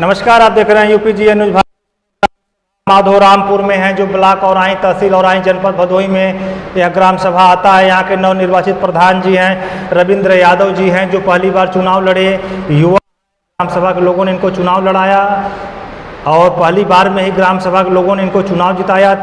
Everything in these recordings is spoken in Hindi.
नमस्कार, आप देख रहे हैं यूपीजीए न्यूज। माधोरामपुर में है जो ब्लॉक औराई तहसील औराई जनपद भदोही में यह ग्राम सभा आता है। यहाँ के नवनिर्वाचित प्रधान जी हैं रविंद्र यादव जी हैं, जो पहली बार चुनाव लड़े। युवा ग्राम सभा के लोगों ने इनको चुनाव लड़ाया और पहली बार में ही ग्राम सभा के लोगों ने इनको चुनाव जिताया।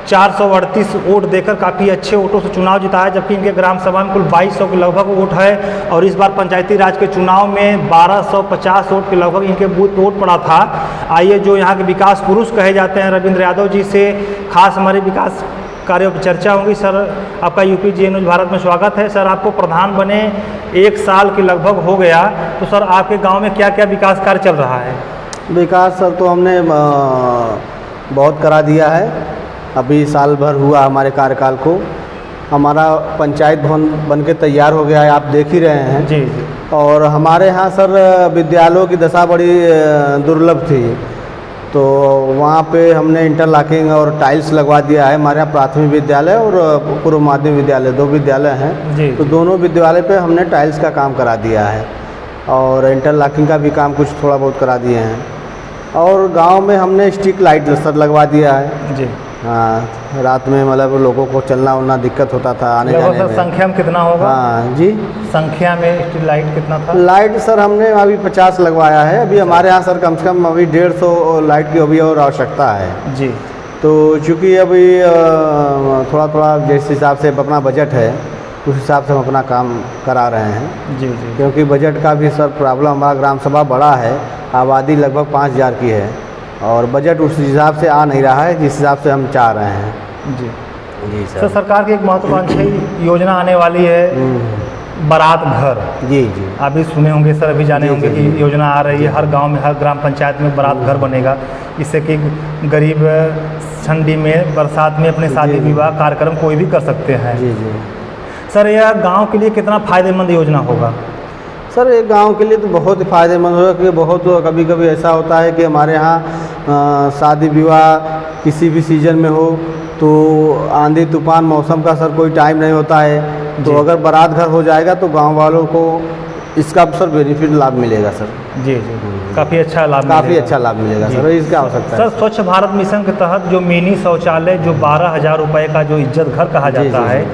438 वोट देकर काफ़ी अच्छे वोटों से चुनाव जिताया, जबकि इनके ग्राम सभा में कुल 2200 के लगभग वोट है। और इस बार पंचायती राज के चुनाव में 1250 वोट के लगभग इनके बूथ वोट पड़ा था। आइए जो यहाँ के विकास पुरुष कहे जाते हैं रविंद्र यादव जी से खास हमारे विकास कार्यों पर चर्चा होगी। सर, आपका यूपीजीए न्यूज भारत में स्वागत है। सर, आपको प्रधान बने 1 साल के लगभग हो गया, तो सर आपके गाँव में क्या क्या विकास कार्य चल रहा है? विकास सर तो हमने बहुत करा दिया है। अभी साल भर हुआ हमारे कार्यकाल को। हमारा पंचायत भवन बन के तैयार हो गया है, आप देख ही रहे हैं जी। और हमारे यहाँ सर विद्यालयों की दशा बड़ी दुर्लभ थी, तो वहाँ पे हमने इंटरलॉकिंग और टाइल्स लगवा दिया है। हमारे यहाँ प्राथमिक विद्यालय और पूर्व माध्यमिक विद्यालय 2 विद्यालय हैं जी। तो दोनों विद्यालय पे हमने टाइल्स का काम करा दिया है और इंटरलॉकिंग का भी काम कुछ थोड़ा बहुत करा दिए हैं। और गांव में हमने स्ट्रीट लाइट सर लगवा दिया है जी। हाँ, रात में मतलब लोगों को चलना उलना दिक्कत होता था आने जाने सर में। संख्या में कितना होगा? हाँ जी, संख्या में स्ट्रीट लाइट कितना था? लाइट सर हमने अभी 50 लगवाया है। अभी हमारे यहाँ सर कम से कम अभी 150 लाइट की अभी और आवश्यकता है जी। तो चूँकि अभी थोड़ा थोड़ा जिस हिसाब से अपना बजट है उस हिसाब से हम अपना काम करा रहे हैं। जी जी। क्योंकि बजट का भी सर प्रॉब्लम, हमारा ग्राम सभा बड़ा है, आबादी लगभग 5000 की है और बजट उस हिसाब से आ नहीं रहा है जिस हिसाब से हम चाह रहे हैं। जी जी सर, सरकार की एक महत्वाकांक्षी योजना आने वाली है बारात घर। जी जी, आप भी सुने होंगे सर, अभी जाने होंगे कि योजना आ रही है। हर गांव में, हर ग्राम पंचायत में बारात घर बनेगा, इससे कि गरीब ठंडी में, बरसात में अपने शादी विवाह कार्यक्रम कोई भी कर सकते हैं। जी जी। सर, यह गांव के लिए कितना फ़ायदेमंद योजना होगा? सर एक गांव के लिए तो बहुत ही फ़ायदेमंद होगा, क्योंकि बहुत कभी कभी ऐसा होता है कि हमारे यहाँ शादी विवाह किसी भी सीज़न में हो तो आंधी तूफान मौसम का सर कोई टाइम नहीं होता है, तो अगर बारात घर हो जाएगा तो गांव वालों को इसका सर बेनिफिट लाभ मिलेगा सर। जी जी, काफ़ी अच्छा लाभ मिलेगा सर। इसका हो सकता है सर, स्वच्छ भारत मिशन के तहत जो मिनी शौचालय जो 12,000 रुपये का जो इज्जत घर कहा जाता है,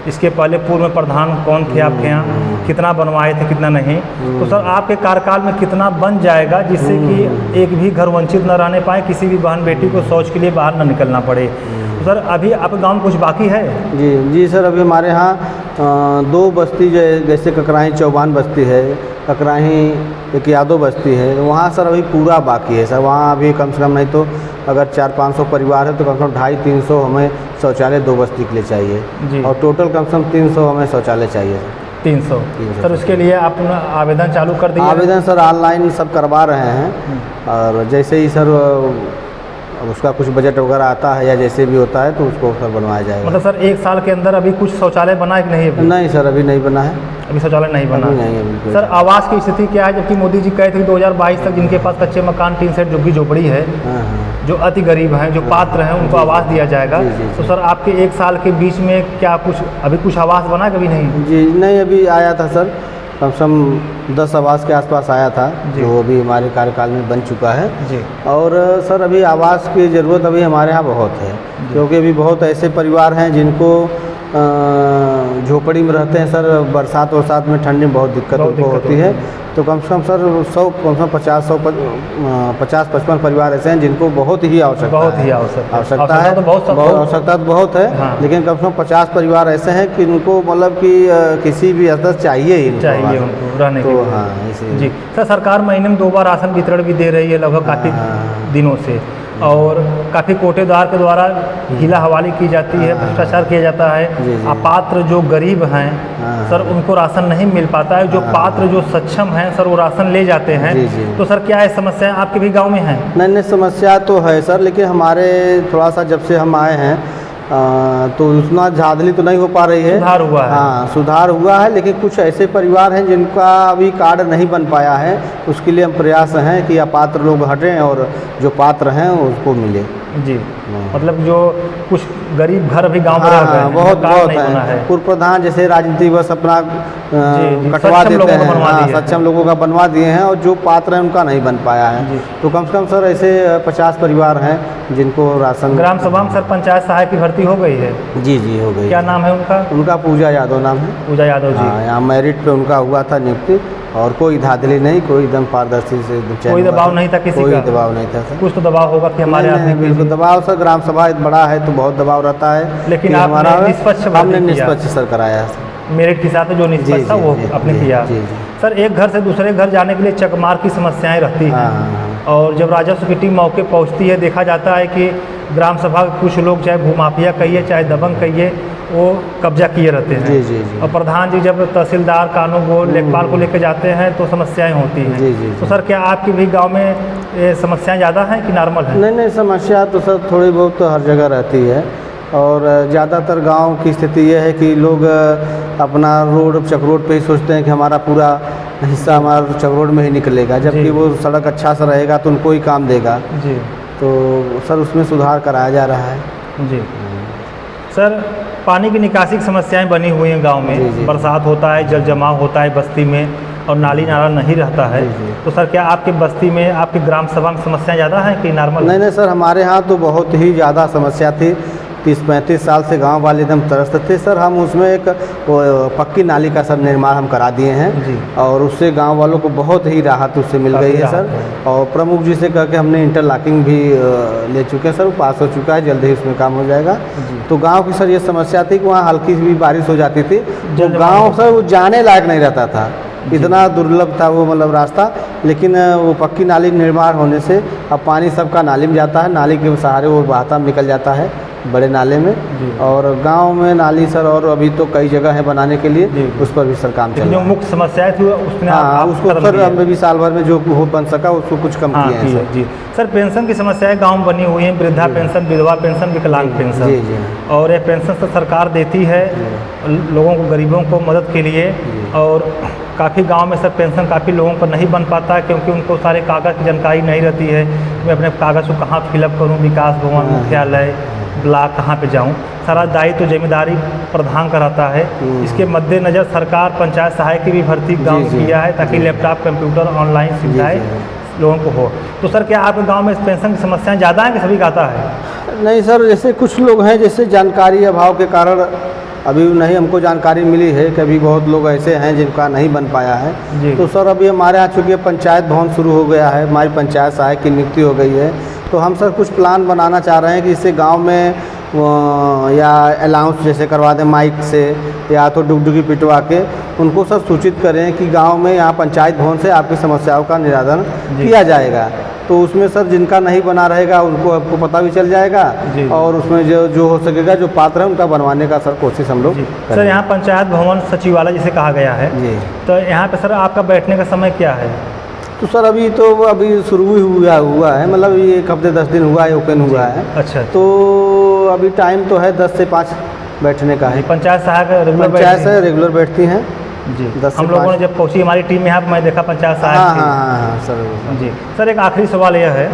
इसके पहले पूर्व में प्रधान कौन थे आपके यहाँ, कितना बनवाए थे कितना नहीं, तो सर आपके कार्यकाल में कितना बन जाएगा जिससे कि एक भी घर वंचित न रहने पाए, किसी भी बहन बेटी को शौच के लिए बाहर न निकलना पड़े? तो सर अभी आपके गाँव में कुछ बाकी है? जी जी सर, अभी हमारे यहाँ 2 बस्ती जैसे ककराही चौबान बस्ती है, ककराही एक यादव बस्ती है, वहाँ सर अभी पूरा बाकी है सर। वहाँ अभी कम से कम नहीं तो अगर 400-500 परिवार है तो कम से कम 250-300 हमें शौचालय 2 बस्ती के लिए चाहिए जी। और टोटल कम से कम 300 हमें शौचालय चाहिए। 300 सर, उसके लिए आप आवेदन चालू कर दिए? आवेदन सर ऑनलाइन सब करवा रहे हैं और जैसे ही सर उसका कुछ बजट वगैरह आता है या जैसे भी होता है तो उसको सर बनवाया जाएगा। मतलब सर 1 साल के अंदर अभी कुछ शौचालय बना है कि नहीं? नहीं सर, अभी नहीं बना है, अभी शौचालय नहीं बना। नहीं अभी सर, आवास की स्थिति क्या है? जबकि मोदी जी कहे थे कि 2022 तक जिनके पास कच्चे मकान, टीन सेट, झुग्गी झोपड़ी है, जो अति गरीब हैं, जो पात्र हैं, उनको आवास दिया जाएगा। तो सर आपके 1 साल के बीच में क्या कुछ आवास बना कभी नहीं? जी नहीं, अभी आया था सर, कम से कम 10 आवास के आसपास आया था, जो अभी हमारे कार्यकाल में बन चुका है जी। और सर अभी आवास की ज़रूरत अभी हमारे यहाँ बहुत है, क्योंकि अभी बहुत ऐसे परिवार हैं जिनको झोपड़ी में रहते हैं सर, बरसात में ठंडी में बहुत दिक्कत होती है। तो कम से कम सर 50-55 परिवार ऐसे हैं जिनको बहुत ही आवश्यकता है। बहुत आवश्यकता तो बहुत है, लेकिन कम से कम 50 परिवार ऐसे हैं कि उनको मतलब कि किसी भी स्तर चाहिए ही उनको रहने के लिए। हाँ जी सर, सरकार महीने में 2 बार राशन वितरण भी दे रही है लगभग काफ़ी दिनों से, और काफ़ी कोटेदार के द्वारा हीला हवाली की जाती है, भ्रष्टाचार किया जाता है। अपात्र जो गरीब हैं सर उनको राशन नहीं मिल पाता है, जो पात्र जो सक्षम हैं सर वो राशन ले जाते हैं। तो सर क्या है समस्या आपके भी गांव में है? नहीं, समस्या तो है सर, लेकिन हमारे थोड़ा सा जब से हम आए हैं तो उतना झांधली तो नहीं हो पा रही है। सुधार हुआ है? हाँ, सुधार हुआ है, लेकिन कुछ ऐसे परिवार हैं जिनका अभी कार्ड नहीं बन पाया है। उसके लिए हम प्रयास हैं कि अपात्र लोग हटें और जो पात्र हैं उसको मिले। जी, मतलब जो कुछ गरीब घर भी गांव में रह गए हैं, बहुत मकान बहुत नहीं बना है। है। पूर्व प्रधान जैसे राजनीति बस अपना जी, कटवा सक्षम देते लोगों को हैं, बनवा हाँ दिए हैं। सक्षम लोगों का बनवा दिए हैं, और जो पात्र हैं उनका नहीं बन पाया जी। है। तो कम से कम सर ऐसे 50 परिवार हैं जिनको राशन। ग्राम सभा में सर पंचायत सहायक की भर्ती हो गई है। जी जी हो गई। क्या नाम है उनका? उनका पूजा यादव नाम है। पूजा यादव जी। हाँ, यहाँ मेरिट पे उनका हुआ था नियुक्ति, और कोई धांधली नहीं, कोई एकदम पारदर्शी से चयन कोई हुआ दबाव नहीं था किसी कोई का? दबाव नहीं था सर। कुछ तो दबाव होगा कि हमारे नहीं, आदमी नहीं, बिल्कुल दबाव सर, ग्राम सभा बड़ा है तो बहुत दबाव रहता है। लेकिन कि आपने हमारा निष्पक्ष भर्ती हमने किया। निष्पक्ष सर कराया है सर। मेरिट के साथ जो निष्पक्ष था वो आपने किया। जी जी। सर एक घर से दूसरे घर जाने के लिए चकमार की समस्याएं रहती हाँ, हैं, हाँ, और जब राजस्व की टीम मौके पहुंचती है देखा जाता है कि ग्राम सभा के कुछ लोग चाहे भूमाफिया कहिए चाहे दबंग कहिए वो कब्जा किए रहते हैं। जी, जी, जी। और प्रधान जी जब तहसीलदार कानून को लेखपाल को लेकर जाते हैं तो समस्याएं होती हैं। जी, जी, तो जी। सर क्या आपके भी गांव में ये समस्याएं ज़्यादा हैं कि नॉर्मल है? नहीं नहीं, समस्या तो सर थोड़ी बहुत तो हर जगह रहती है, और ज़्यादातर गांव की स्थिति ये है कि लोग अपना रोड चक रोड पे ही सोचते हैं कि हमारा पूरा हिस्सा हमारा चक रोड में ही निकलेगा, जी। जबकि वो सड़क अच्छा सा रहेगा तो उनको ही काम देगा। जी तो सर उसमें सुधार कराया जा रहा है। जी। सर पानी की निकासी की समस्याएं बनी हुई हैं गांव जी, में, जी। बरसात होता है, जल जमाव होता है बस्ती में, और नाली नाला नहीं रहता है। जी, जी। तो सर क्या आपके बस्ती में आपके ग्राम सभा में समस्याएं ज़्यादा हैं कि नॉर्मल? नहीं नहीं सर, हमारे यहाँ तो बहुत ही ज़्यादा समस्या थी। 30-35 साल से गांव वाले एकदम तरसते थे सर। हम उसमें एक वो पक्की नाली का सब निर्माण हम करा दिए हैं, जी। और उससे गांव वालों को बहुत ही राहत उससे मिल काफ़ी गई है राहत सर। है। और प्रमुख जी से कह के हमने इंटरलॉकिंग भी ले चुके हैं सर, वो पास हो चुका है, जल्द ही उसमें काम हो जाएगा। जी। तो गांव की सर ये समस्या थी कि वहाँ हल्की सी भी बारिश हो जाती थी तो जल जमाव गाँव होता सर वो जाने लायक नहीं रहता था, इतना दुर्लभ था वो मतलब रास्ता। लेकिन वो पक्की नाली निर्माण होने से अब पानी सबका नाली में जाता है, नाली के सहारे वो बहाता निकल जाता है बड़े नाले में। जी। और गांव में नाली सर और अभी तो कई जगह है बनाने के लिए, जी। उस पर भी सर काम चल जो रहा है। मुख्य समस्याएं थी उसने हाँ, आप उसको कदम सर लिए। हमें भी साल भर में जो हो बन सका उसको कुछ कम हाँ किए हैं की है, सर। जी। सर पेंशन की समस्याएं गांव में बनी हुई हैं, वृद्धा पेंशन, विधवा पेंशन, विकलांग पेंशन। जी जी। और ये पेंशन तो सरकार देती है लोगों को, गरीबों को मदद के लिए। और काफ़ी गांव में सर पेंशन काफ़ी लोगों को नहीं बन पाता है क्योंकि उनको सारे कागज़ की जानकारी नहीं रहती है। मैं अपने कागज़ को कहाँ फिलअप करूँ, विकास भवन, मुख्यालय, ब्लॉक कहाँ पे जाऊँ, सारा दायित्व तो जिम्मेदारी प्रधान का रहता है। इसके मद्देनज़र सरकार पंचायत सहायक की भी भर्ती गाँव में जी। किया है ताकि लैपटॉप, कंप्यूटर, ऑनलाइन सुविधाएँ लोगों को हो। तो सर क्या आपके गांव में पेंशन की समस्याएं ज़्यादा हैं कि सभी का आता है? नहीं सर, जैसे कुछ लोग हैं जैसे जानकारी अभाव के कारण अभी नहीं हमको जानकारी मिली है कि अभी बहुत लोग ऐसे हैं जिनका नहीं बन पाया है। जी। तो सर अभी हमारे यहाँ चूँकि पंचायत भवन शुरू हो गया है, हमारी पंचायत सहायक की नियुक्ति हो गई है, तो हम सर कुछ प्लान बनाना चाह रहे हैं कि इससे गांव में या अलाउंस जैसे करवा दें माइक से, या तो डुगडुगी पिटवा के उनको सर सूचित करें कि गांव में यहाँ पंचायत भवन से आपकी समस्याओं का निराकरण किया जाएगा। तो उसमें सर जिनका नहीं बना रहेगा उनको आपको पता भी चल जाएगा, और उसमें जो हो सकेगा, जो पात्र है उनका बनवाने का सर कोशिश हम लोग करेंगे। सर यहाँ पंचायत भवन सचिवालय जिसे कहा गया है, जी। तो यहाँ पे सर आपका बैठने का समय क्या है? तो सर अभी शुरू ही हुआ है, मतलब ये 1 हफ्ते 10 दिन हुआ है, ओपन हुआ है। अच्छा। तो अभी टाइम तो है 10 से 5 बैठने का है। पंचायत सहायक रेगुलर पंचायत से रेगुलर बैठती हैं जी। 10 से हम लोगों 5। ने जब पहुँची हमारी टीम यहाँ मैं देखा पंचायत हाँ सहायक हाँ थी। हाँ सर। जी। सर एक आखिरी सवाल यह है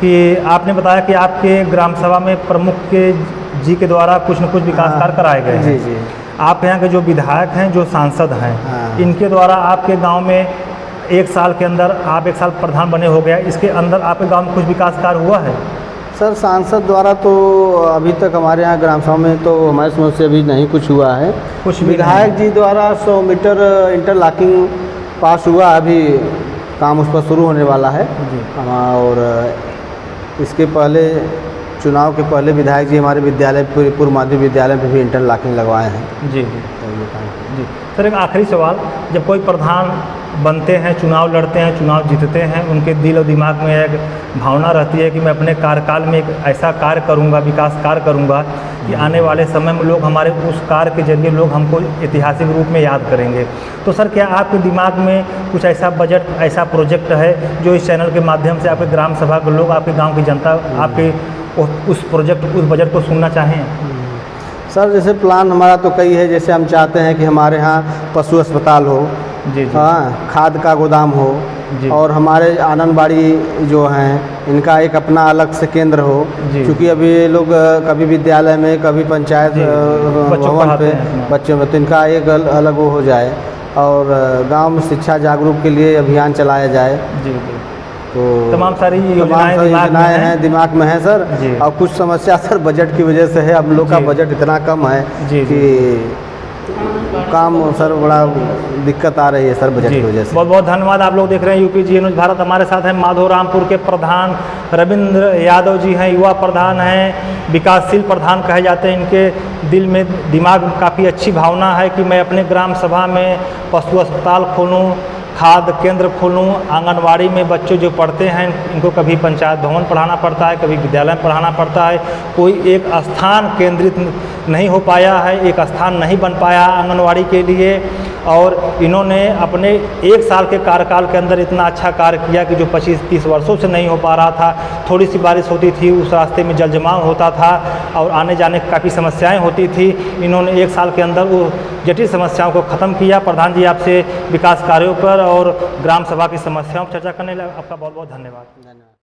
कि आपने बताया कि आपके ग्राम सभा में प्रमुख के जी के द्वारा कुछ न कुछ विकास कार्य कराए गए हैं। जी जी। आप यहाँ के जो विधायक हैं, जो सांसद हैं, हाँ। इनके द्वारा आपके गांव में 1 साल के अंदर, आप 1 साल प्रधान बने हो गया, इसके अंदर आपके गांव में कुछ विकास कार्य हुआ है? सर सांसद द्वारा तो अभी तक हमारे यहाँ ग्राम सभा में तो हमारी समझ से अभी नहीं कुछ हुआ है। कुछ भी विधायक जी द्वारा 100 मीटर इंटरलॉकिंग पास हुआ, अभी काम उस पर शुरू होने वाला है। जी। और इसके पहले चुनाव के पहले विधायक जी हमारे विद्यालय पूर्व माध्यमिक विद्यालय में भी इंटरलॉकिंग लगवाए हैं। जी जी जी। सर एक आखिरी सवाल, जब कोई प्रधान बनते हैं, चुनाव लड़ते हैं, चुनाव जीतते हैं, उनके दिल और दिमाग में एक भावना रहती है कि मैं अपने कार्यकाल में एक ऐसा कार्य करूंगा, विकास कार्य करूंगा कि आने वाले समय में लोग हमारे उस कार्य के जरिए लोग हमको ऐतिहासिक रूप में याद करेंगे। तो सर क्या आपके दिमाग में कुछ ऐसा बजट, ऐसा प्रोजेक्ट है जो इस चैनल के माध्यम से आपके ग्राम सभा के लोग, आपके गाँव की जनता आपके उस प्रोजेक्ट, उस बजट को सुनना चाहें? सर जैसे प्लान हमारा तो कई है, जैसे हम चाहते हैं कि हमारे यहाँ पशु अस्पताल हो, जी जी। हाँ, खाद का गोदाम हो, जी। और हमारे आंगनबाड़ी जो हैं इनका एक अपना अलग से केंद्र हो, जी। क्योंकि अभी ये लोग कभी विद्यालय में कभी पंचायत जी, बच्चों को भवन पढ़ाते पे हैं अपना। बच्चों में, तो इनका एक अलग वो हो जाए और गांव में शिक्षा जागरूक के लिए अभियान चलाया जाए। जी जी। तो तमाम सारी योजनाएं सारी दिमाग में योजनाएं हैं। हैं दिमाग में है सर। जी। और कुछ समस्या सर बजट की वजह से है, हम लोग का जी। बजट इतना कम है जी, जी। कि काम सर बड़ा दिक्कत आ रही है सर बजट जी, की वजह से। बहुत बहुत धन्यवाद। आप लोग देख रहे हैं यूपीजीए न्यूज़ भारत। हमारे साथ हैं माधोरामपुर के प्रधान रविंद्र यादव जी हैं, युवा प्रधान हैं, विकासशील प्रधान कहे जाते हैं। इनके दिल में दिमाग में काफ़ी अच्छी भावना है कि मैं अपने ग्राम सभा में पशु अस्पताल खोलूँ, खाद केंद्र खोलूँ, आंगनवाड़ी में बच्चों जो पढ़ते हैं इनको कभी पंचायत भवन पढ़ाना पड़ता है, कभी विद्यालय में पढ़ाना पड़ता है, कोई एक स्थान केंद्रित नहीं हो पाया है, एक स्थान नहीं बन पाया आंगनवाड़ी के लिए। और इन्होंने अपने 1 साल के कार्यकाल के अंदर इतना अच्छा कार्य किया कि जो 25-30 वर्षों से नहीं हो पा रहा था। थोड़ी सी बारिश होती थी, उस रास्ते में जल जमाव होता था और आने जाने की काफ़ी समस्याएं होती थी। इन्होंने 1 साल के अंदर वो जटिल समस्याओं को ख़त्म किया। प्रधान जी, आपसे विकास कार्यों पर और ग्राम सभा की समस्याओं पर चर्चा करने के लिए आपका बहुत बहुत धन्यवाद।